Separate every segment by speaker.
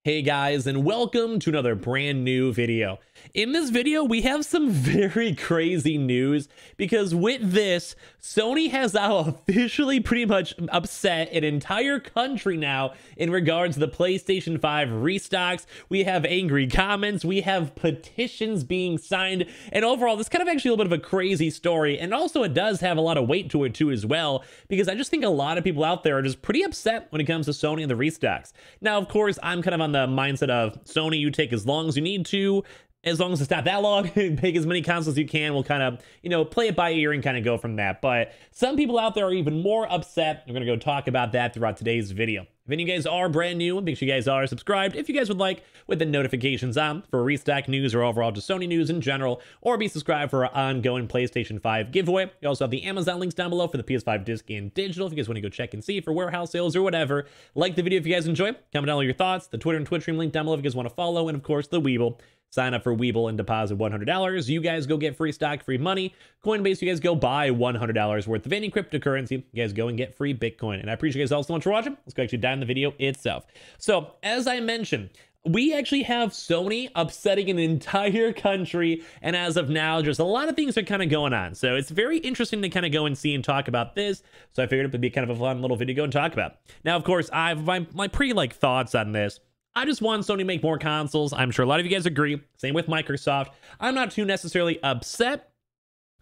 Speaker 1: Hey guys, and welcome to another brand new video. In this video, we have some very crazy news because with this, Sony has now officially pretty much upset an entire country now in regards to the PlayStation 5 restocks. We have angry comments, we have petitions being signed, and overall, this kind of actually a little bit of a crazy story, and also it does have a lot of weight to it too as well, because I just think a lot of people out there are just pretty upset when it comes to Sony and the restocks. Now, of course, I'm kind of on the mindset of Sony, you take as long as you need to, as long as it's not that long, take as many consoles as you can. We'll kind of, play it by ear and kind of go from that. But some people out there are even more upset. We're going to go talk about that throughout today's video. If any of you guys are brand new, make sure you guys are subscribed. If you guys would like, with the notifications on for restock news or overall just Sony news in general, or be subscribed for our ongoing PlayStation 5 giveaway. You also have the Amazon links down below for the PS5 disc and digital if you guys want to go check and see for warehouse sales or whatever. Like the video if you guys enjoy. Comment down all your thoughts. The Twitter and Twitch stream link down below if you guys want to follow. And of course, the Weeble. Sign up for Weeble and deposit $100. You guys go get free stock, free money. Coinbase, you guys go buy $100 worth of any cryptocurrency. You guys go and get free Bitcoin. And I appreciate you guys all so much for watching. Let's go actually dive in the video itself. So, as I mentioned, we actually have Sony upsetting an entire country, and as of now, just a lot of things are kind of going on. So it's very interesting to kind of go and see and talk about this. So I figured it would be kind of a fun little video to go and talk about. Now, of course, I have my thoughts on this. I just want Sony to make more consoles. I'm sure a lot of you guys agree. Same with Microsoft. I'm not too necessarily upset,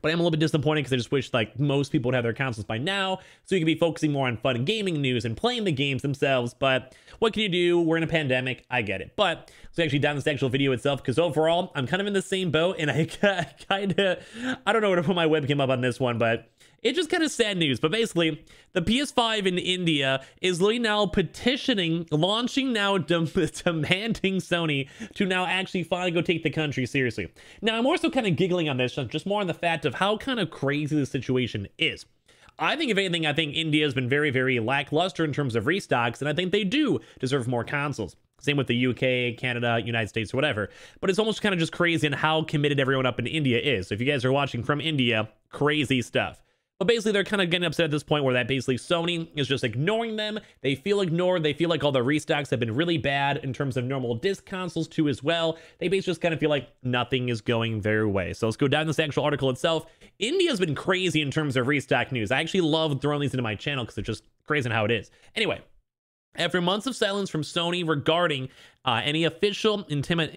Speaker 1: but I'm a little bit disappointed because I just wish like most people would have their consoles by now, so you can be focusing more on fun gaming news and playing the games themselves. But what can you do? We're in a pandemic. I get it. But let's actually down this actual video itself, because overall, I'm kind of in the same boat, and I don't know where to put my webcam up on this one, but it's just kind of sad news. But basically, the PS5 in India is literally now petitioning, launching now, demanding Sony to now actually finally go take the country seriously. Now, I'm also kind of giggling on this, just more on the fact of how kind of crazy the situation is. I think, if anything, I think India has been very, very lackluster in terms of restocks, and I think they do deserve more consoles. Same with the UK, Canada, United States, whatever. But it's almost kind of just crazy in how committed everyone up in India is. So if you guys are watching from India, crazy stuff. But basically, they're kind of getting upset at this point where that basically Sony is just ignoring them. They feel ignored. They feel like all the restocks have been really bad in terms of normal disc consoles too as well. They basically just kind of feel like nothing is going their way. So let's go down this actual article itself. India's been crazy in terms of restock news. I actually love throwing these into my channel because it's just crazy in how it is. Anyway, after months of silence from Sony regarding any official intimate,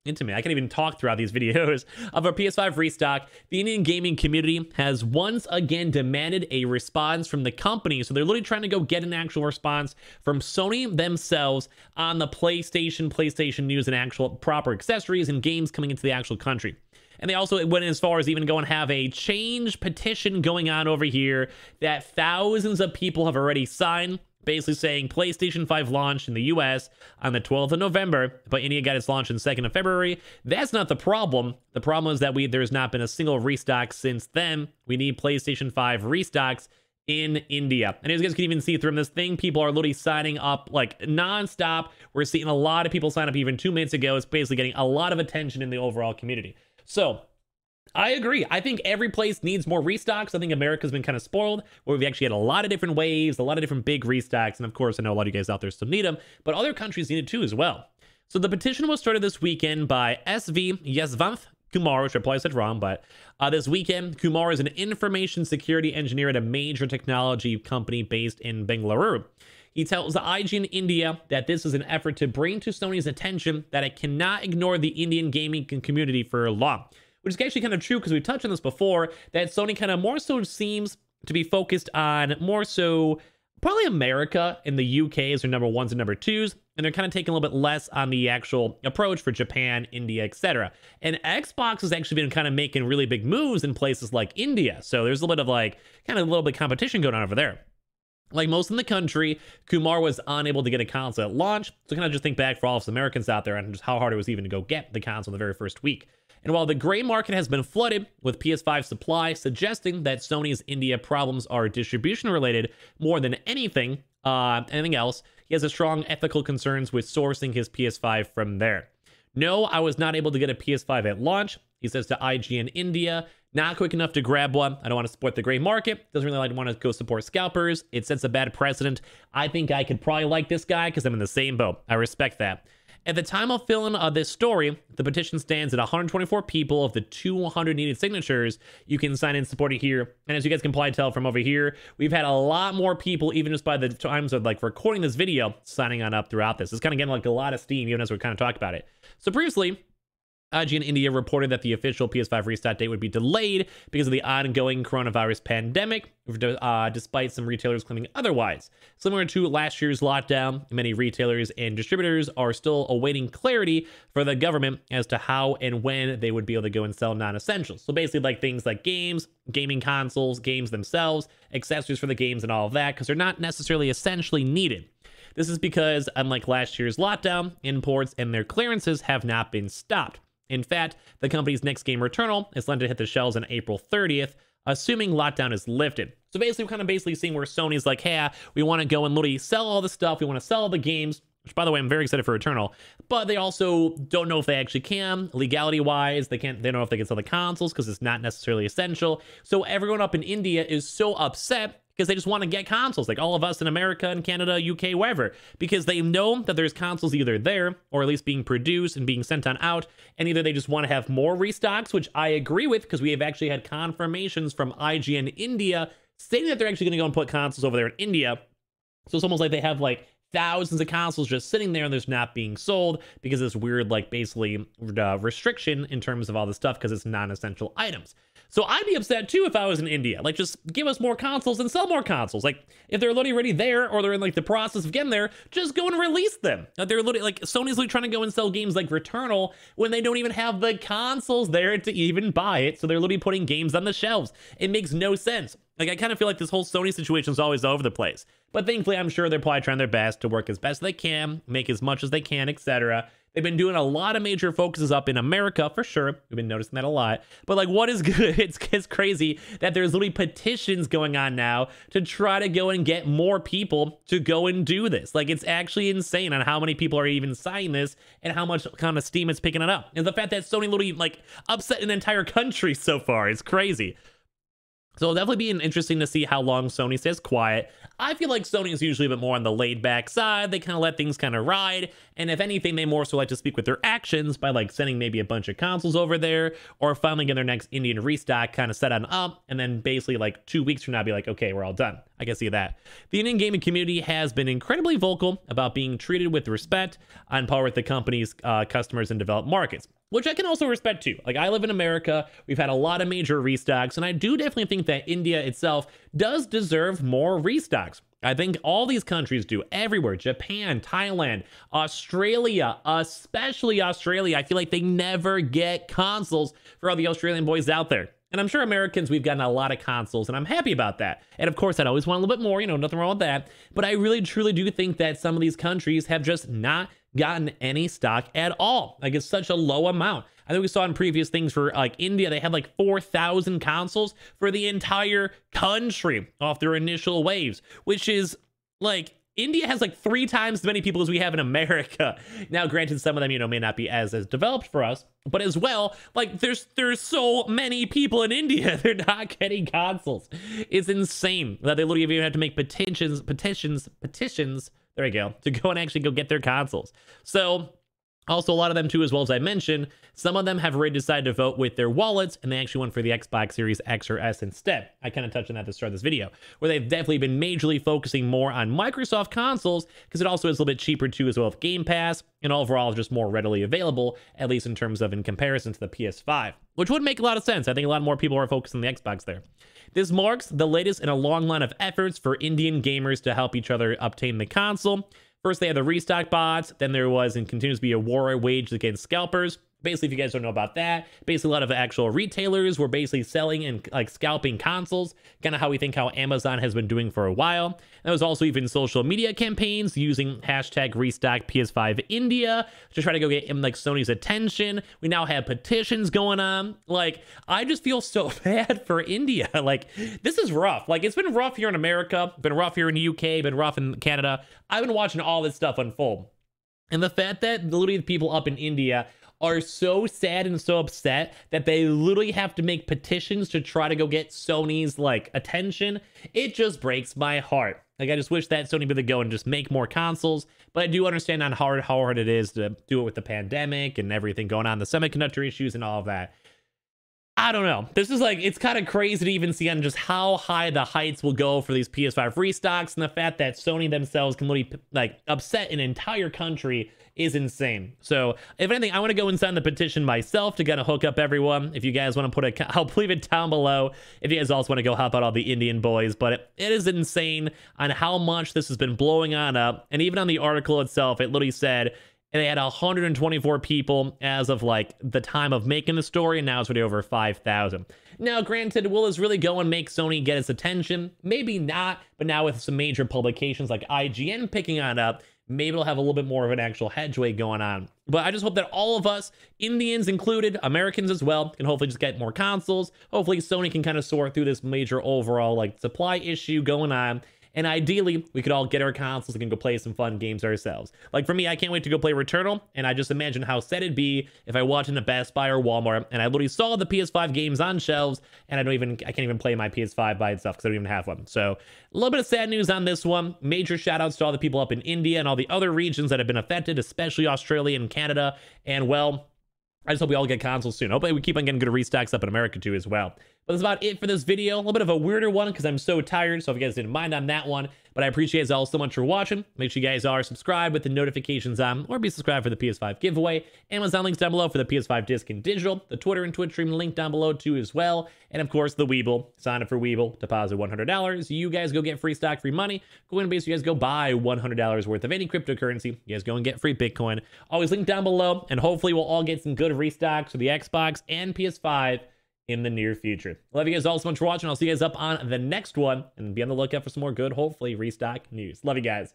Speaker 1: I can't even talk throughout these videos, of our PS5 restock, the Indian gaming community has once again demanded a response from the company. So they're literally trying to go get an actual response from Sony themselves on the PlayStation news and actual proper accessories and games coming into the actual country. And they also went as far as even go and have a change petition going on over here that thousands of people have already signed, basically saying PlayStation 5 launched in the US on the 12th of November, but India got its launch on the 2nd of February. That's not the problem. The problem is that there's not been a single restock since then. We need PlayStation 5 restocks in India. And as you guys can even see through this thing, people are literally signing up like nonstop. We're seeing a lot of people sign up even 2 minutes ago. It's basically getting a lot of attention in the overall community. So I agree. I think every place needs more restocks. I think America's been kind of spoiled, where we've actually had a lot of different waves, a lot of different big restocks. And of course, I know a lot of you guys out there still need them, but other countries need it too as well. So the petition was started this weekend by SV Yesvanth Kumar, which I probably said wrong, but this weekend, Kumar is an information security engineer at a major technology company based in Bengaluru. He tells the IGN India that this is an effort to bring to Sony's attention that it cannot ignore the Indian gaming community for long. Which is actually kind of true, because we touched on this before, that Sony kind of more so seems to be focused on more so probably America and the UK as their number ones and number twos, and they're kind of taking a little bit less on the actual approach for Japan, India, etc. And Xbox has actually been kind of making really big moves in places like India, so there's a little bit of like kind of a little bit of competition going on over there. Like most in the country, Kumar was unable to get a console at launch, so kind of just think back for all of us Americans out there and just how hard it was even to go get the console the very first week. And while the gray market has been flooded with PS5 supply, suggesting that Sony's India problems are distribution related more than anything else, he has a strong ethical concerns with sourcing his PS5 from there. No, I was not able to get a PS5 at launch. He says to IGN India, not quick enough to grab one. I don't want to support the gray market. Doesn't really want to go support scalpers. It sets a bad precedent. I think I could probably like this guy because I'm in the same boat. I respect that. At the time of filling this story, the petition stands at 124 people of the 200 needed signatures. You can sign in, support it here. And as you guys can probably tell from over here, we've had a lot more people, even just by the times of like recording this video, signing on up throughout this. It's kind of getting like a lot of steam, even as we kind of talk about it. So previously, IGN India reported that the official PS5 restock date would be delayed because of the ongoing coronavirus pandemic, despite some retailers claiming otherwise. Similar to last year's lockdown, many retailers and distributors are still awaiting clarity for the government as to how and when they would be able to go and sell non-essentials. So basically like things like games, gaming consoles, games themselves, accessories for the games and all of that, because they're not necessarily essentially needed. This is because, unlike last year's lockdown, imports and their clearances have not been stopped. In fact, the company's next game, Returnal, is slated to hit the shelves on April 30th, assuming lockdown is lifted. So basically, we're kind of seeing where Sony's like, hey, we want to go and literally sell all the stuff. We want to sell all the games, which, by the way, I'm very excited for Returnal. But they also don't know if they actually can. Legality-wise, they don't know if they can sell the consoles because it's not necessarily essential. So everyone up in India is so upset because they just want to get consoles, like all of us in America and Canada, UK, wherever, because they know that there's consoles either there or at least being produced and being sent on out, and either they just want to have more restocks, which I agree with because we have actually had confirmations from IGN India stating that they're actually going to go and put consoles over there in India. So it's almost like they have like thousands of consoles just sitting there and there's not being sold because of this weird, like basically restriction in terms of all the stuff because it's non-essential items. So I'd be upset too if I was in India. Like, just give us more consoles and sell more consoles. Like, if they're literally already there or they're in like the process of getting there, just go and release them. They're literally like Sony's literally trying to go and sell games like Returnal when they don't even have the consoles there to even buy it. So they're literally putting games on the shelves. It makes no sense. Like, I kind of feel like this whole Sony situation is always all over the place. But thankfully, I'm sure they're probably trying their best to work as best they can, make as much as they can, etc. They've been doing a lot of major focuses up in America, for sure. We've been noticing that a lot. But, like, what is good? It's crazy that there's literally petitions going on now to try to go and get more people to go and do this. Like, it's actually insane on how many people are even signing this and how much kind of steam it's picking it up. And the fact that Sony literally, like, upset an entire country so far is crazy. So it'll definitely be interesting to see how long Sony stays quiet. I feel like Sony is usually a bit more on the laid-back side. They kind of let things kind of ride. And if anything, they more so like to speak with their actions by like sending maybe a bunch of consoles over there or finally getting their next Indian restock kind of set on up. And then basically like 2 weeks from now be like, okay, we're all done. I can see that. The Indian gaming community has been incredibly vocal about being treated with respect on par with the company's customers in developed markets, which I can also respect too. Like, I live in America, we've had a lot of major restocks, and I do definitely think that India itself does deserve more restocks. I think all these countries do, everywhere. Japan, Thailand, Australia, especially Australia. I feel like they never get consoles for all the Australian boys out there. And I'm sure Americans, we've gotten a lot of consoles, and I'm happy about that. And of course, I'd always want a little bit more, you know, nothing wrong with that. But I really, truly do think that some of these countries have just not gotten any stock at all. Like, it's such a low amount. I think we saw in previous things for like India, they had like 4,000 consoles for the entire country off their initial waves, which is like, India has like 3 times as many people as we have in America. Now, granted, some of them, you know, may not be as developed for us, but as well, like there's so many people in India, they're not getting consoles. It's insane that they literally even have to make petitions, there we go, to go and actually go get their consoles. So also, a lot of them too, as well as I mentioned, some of them have already decided to vote with their wallets, and they actually went for the Xbox Series X or S instead. I kind of touched on that at the start of this video, where they've definitely been majorly focusing more on Microsoft consoles, because it also is a little bit cheaper too, as well with Game Pass, and overall just more readily available, at least in terms of in comparison to the PS5, which would make a lot of sense. I think a lot more people are focused on the Xbox there. This marks the latest in a long line of efforts for Indian gamers to help each other obtain the console. First, they had the restock bots, then there was and continues to be a war waged against scalpers. Basically, if you guys don't know about that, basically a lot of actual retailers were basically selling and like scalping consoles, kind of how we think how Amazon has been doing for a while. And there was also even social media campaigns using hashtag restock PS5 India to try to go get like Sony's attention. We now have petitions going on. Like, I just feel so bad for India. Like, this is rough. Like, it's been rough here in America, been rough here in the UK, been rough in Canada. I've been watching all this stuff unfold. And the fact that literally the people up in India are so sad and so upset that they literally have to make petitions to try to go get Sony's like attention, it just breaks my heart. Like, I just wish that Sony would go and just make more consoles, but I do understand on how hard it is to do it with the pandemic and everything going on, the semiconductor issues and all of that. I don't know. This is like, it's kind of crazy to even see on just how high the heights will go for these PS5 restocks, and the fact that Sony themselves can literally like upset an entire country is insane. So if anything, I want to go and sign the petition myself to kind of hook up everyone. If you guys want to put I'll leave it down below if you guys also want to go help out all the Indian boys. But it is insane on how much this has been blowing on up. And even on the article itself, it literally said, and they had 124 people as of like the time of making the story, and now it's already over 5,000. Now, granted, will this really go and make Sony get its attention? Maybe not, but now with some major publications like IGN picking on up, maybe it'll have a little bit more of an actual headway going on. But I just hope that all of us, Indians included, Americans as well, can hopefully just get more consoles. Hopefully Sony can kind of sort through this major overall like supply issue going on. And ideally, we could all get our consoles and can go play some fun games ourselves. Like for me, I can't wait to go play Returnal, and I just imagine how sad it'd be if I walked into Best Buy or Walmart and I literally saw the PS5 games on shelves, and I can't even play my PS5 by itself because I don't even have one. So a little bit of sad news on this one. Major shout outs to all the people up in India and all the other regions that have been affected, especially Australia and Canada. And well, I just hope we all get consoles soon. Hopefully we keep on getting good restocks up in America too as well. But that's about it for this video. A little bit of a weirder one because I'm so tired. So if you guys didn't mind on that one. But I appreciate you guys all so much for watching. Make sure you guys are subscribed with the notifications on, or be subscribed for the PS5 giveaway. Amazon links down below for the PS5 disc and digital. The Twitter and Twitch stream link down below too as well. And of course the Weeble. Sign up for Weeble. Deposit $100. You guys go get free stock, free money. Coinbase, you guys go buy $100 worth of any cryptocurrency. You guys go and get free Bitcoin. Always linked down below. And hopefully we'll all get some good restocks for the Xbox and PS5 in the near future. Love you guys all so much for watching. I'll see you guys up on the next one, and be on the lookout for some more good, hopefully, restock news. Love you guys.